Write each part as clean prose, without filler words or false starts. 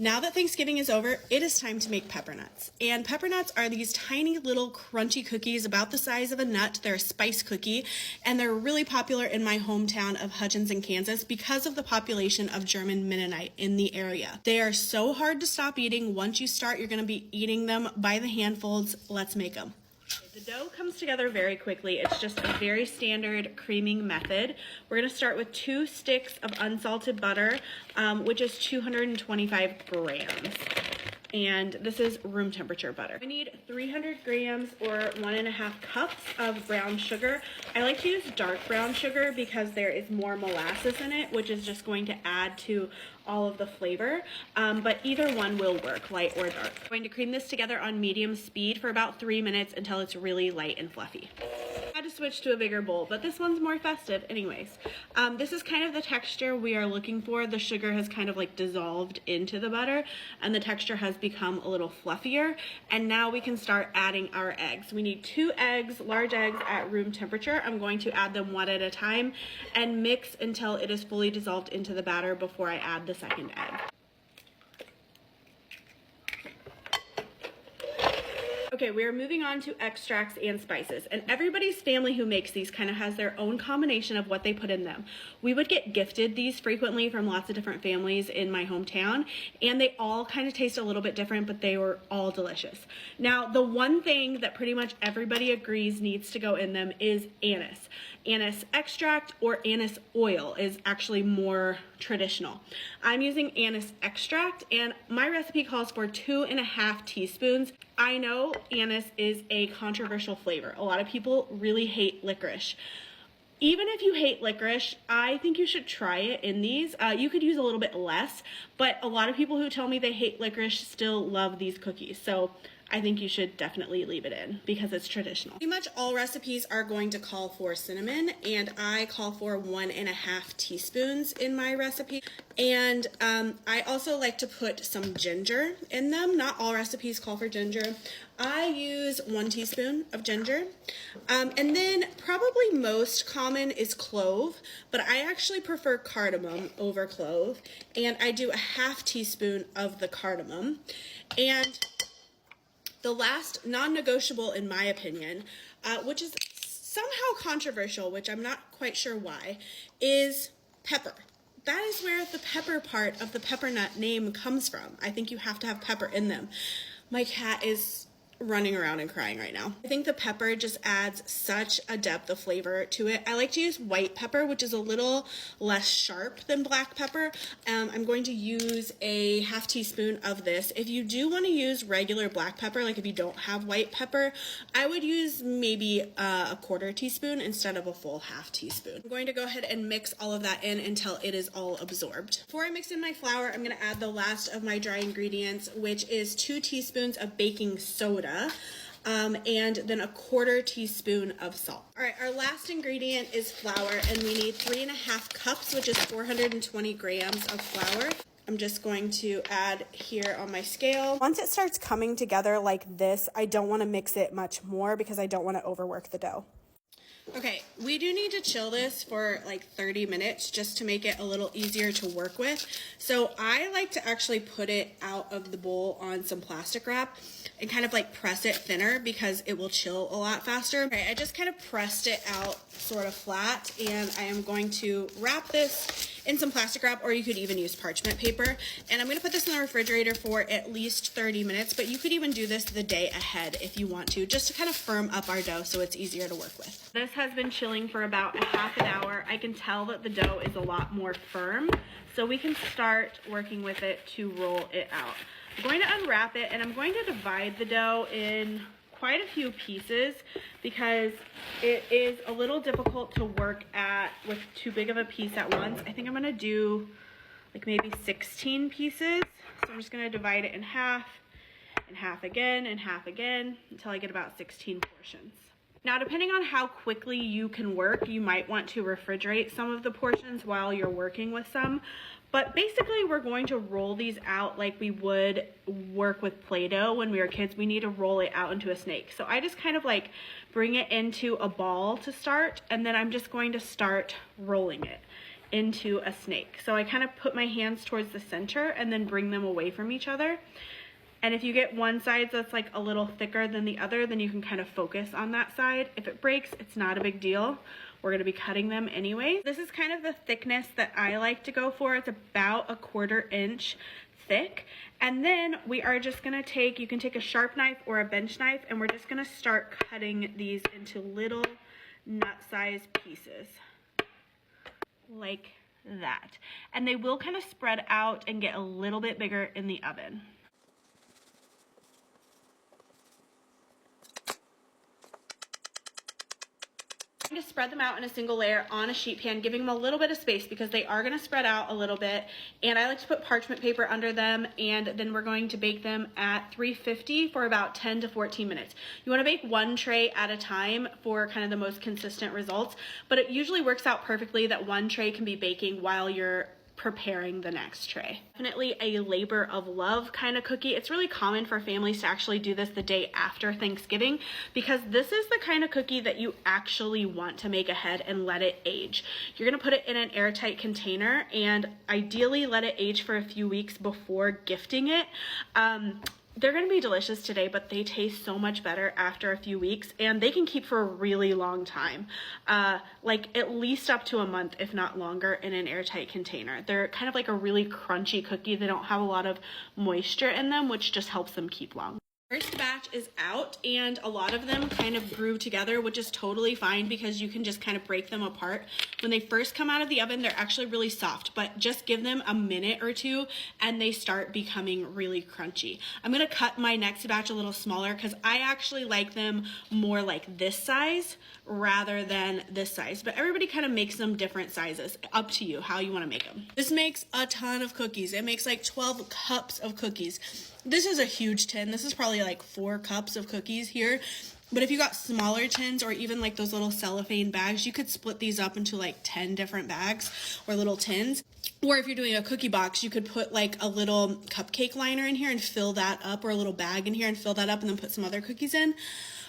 Now that Thanksgiving is over, it is time to make pepper nuts. And pepper nuts are these tiny little crunchy cookies about the size of a nut. They're a spice cookie, and they're really popular in my hometown of Hutchins in Kansas because of the population of German Mennonite in the area. They are so hard to stop eating. Once you start, you're going to be eating them by the handfuls. Let's make them. The dough comes together very quickly. It's just a very standard creaming method. We're going to start with 2 sticks of unsalted butter, which is 225 grams. And this is room temperature butter. I need 300 grams or 1.5 cups of brown sugar. I like to use dark brown sugar because there is more molasses in it, which is just going to add to all of the flavor, but either one will work, light or dark. I'm going to cream this together on medium speed for about 3 minutes until it's really light and fluffy. I had to switch to a bigger bowl, but this one's more festive anyways. This is kind of the texture we are looking for. The sugar has kind of like dissolved into the butter and the texture has become a little fluffier, and now we can start adding our eggs. We need 2 eggs, large eggs at room temperature. I'm going to add them one at a time and mix until it is fully dissolved into the batter before I add the second egg. Okay, we are moving on to extracts and spices, and everybody's family who makes these kind of has their own combination of what they put in them. We would get gifted these frequently from lots of different families in my hometown, and they all kind of taste a little bit different, but they were all delicious. Now, the one thing that pretty much everybody agrees needs to go in them is anise. Anise extract or anise oil is actually more traditional. I'm using anise extract, and my recipe calls for 2.5 teaspoons. I know anise is a controversial flavor. A lot of people really hate licorice. Even if you hate licorice, I think you should try it in these. You could use a little bit less, but a lot of people who tell me they hate licorice still love these cookies. So I think you should definitely leave it in because it's traditional. Pretty much all recipes are going to call for cinnamon, and I call for 1.5 teaspoons in my recipe. And I also like to put some ginger in them. Not all recipes call for ginger. I use 1 teaspoon of ginger. And then probably most common is clove, but I actually prefer cardamom over clove. And I do 1/2 teaspoon of the cardamom. And the last non-negotiable, in my opinion, which is somehow controversial, which I'm not quite sure why, is pepper. That is where the pepper part of the pepper nut name comes from. I think you have to have pepper in them. My cat is running around and crying right now. I think the pepper just adds such a depth of flavor to it. I like to use white pepper, which is a little less sharp than black pepper. I'm going to use a 1/2 teaspoon of this. If you do want to use regular black pepper, like if you don't have white pepper, I would use maybe a 1/4 teaspoon instead of a full 1/2 teaspoon. I'm going to go ahead and mix all of that in until it is all absorbed. Before I mix in my flour, I'm going to add the last of my dry ingredients, which is 2 teaspoons of baking soda. And then a 1/4 teaspoon of salt. All right, our last ingredient is flour, and we need 3.5 cups, which is 420 grams of flour. I'm just going to add here on my scale. Once it starts coming together like this, I don't want to mix it much more because I don't want to overwork the dough. Okay, we do need to chill this for like 30 minutes just to make it a little easier to work with. So I like to actually put it out of the bowl on some plastic wrap and kind of like press it thinner because it will chill a lot faster. Okay, I just kind of pressed it out sort of flat, and I am going to wrap this in some plastic wrap, or you could even use parchment paper. And I'm going to put this in the refrigerator for at least 30 minutes, but you could even do this the day ahead if you want to, just to kind of firm up our dough so it's easier to work with. This has been chilling for about 1/2 hour. I can tell that the dough is a lot more firm, so we can start working with it to roll it out. I'm going to unwrap it, and I'm going to divide the dough in quite a few pieces because it is a little difficult to work at with too big of a piece at once. I think I'm going to do like maybe 16 pieces. So I'm just going to divide it in half, and half again, and half again until I get about 16 portions. Now, depending on how quickly you can work, you might want to refrigerate some of the portions while you're working with some. But basically, we're going to roll these out like we would work with Play-Doh when we were kids. We need to roll it out into a snake. So I just kind of like bring it into a ball to start, and then I'm just going to start rolling it. into a snake. So I kind of put my hands towards the center and then bring them away from each other. And if you get one side that's like a little thicker than the other, then you can kind of focus on that side. If it breaks, it's not a big deal. We're gonna be cutting them anyway. This is kind of the thickness that I like to go for. It's about 1/4 inch thick. And then we are just gonna take, you can take a sharp knife or a bench knife, and we're just gonna start cutting these into little nut-sized pieces. Like that. And they will kind of spread out and get a little bit bigger in the oven. I'm going to spread them out in a single layer on a sheet pan, giving them a little bit of space because they are going to spread out a little bit. And I like to put parchment paper under them, and then we're going to bake them at 350 for about 10 to 14 minutes. You want to bake one tray at a time for kind of the most consistent results, but it usually works out perfectly that one tray can be baking while you're preparing the next tray. Definitely a labor of love kind of cookie. It's really common for families to actually do this the day after Thanksgiving because this is the kind of cookie that you actually want to make ahead and let it age. You're gonna put it in an airtight container and ideally let it age for a few weeks before gifting it. They're gonna be delicious today, but they taste so much better after a few weeks, and they can keep for a really long time, like at least up to a month, if not longer, in an airtight container. They're kind of like a really crunchy cookie. They don't have a lot of moisture in them, which just helps them keep long. First batch is out, and a lot of them kind of grew together, which is totally fine because you can just kind of break them apart. When they first come out of the oven, they're actually really soft, but just give them a minute or two and they start becoming really crunchy. I'm gonna cut my next batch a little smaller because I actually like them more like this size rather than this size, but everybody kind of makes them different sizes. Up to you how you want to make them. This makes a ton of cookies. It makes like 12 cups of cookies. This is a huge tin. This is probably like 4 cups of cookies here. But if you got smaller tins or even like those little cellophane bags, you could split these up into like 10 different bags or little tins. Or if you're doing a cookie box, you could put like a little cupcake liner in here and fill that up, or a little bag in here and fill that up, and then put some other cookies in.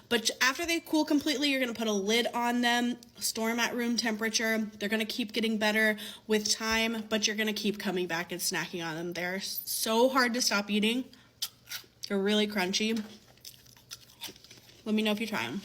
But after they cool completely, you're gonna put a lid on them, store them at room temperature. They're gonna keep getting better with time, but you're gonna keep coming back and snacking on them. They're so hard to stop eating. They're really crunchy. Let me know if you try them.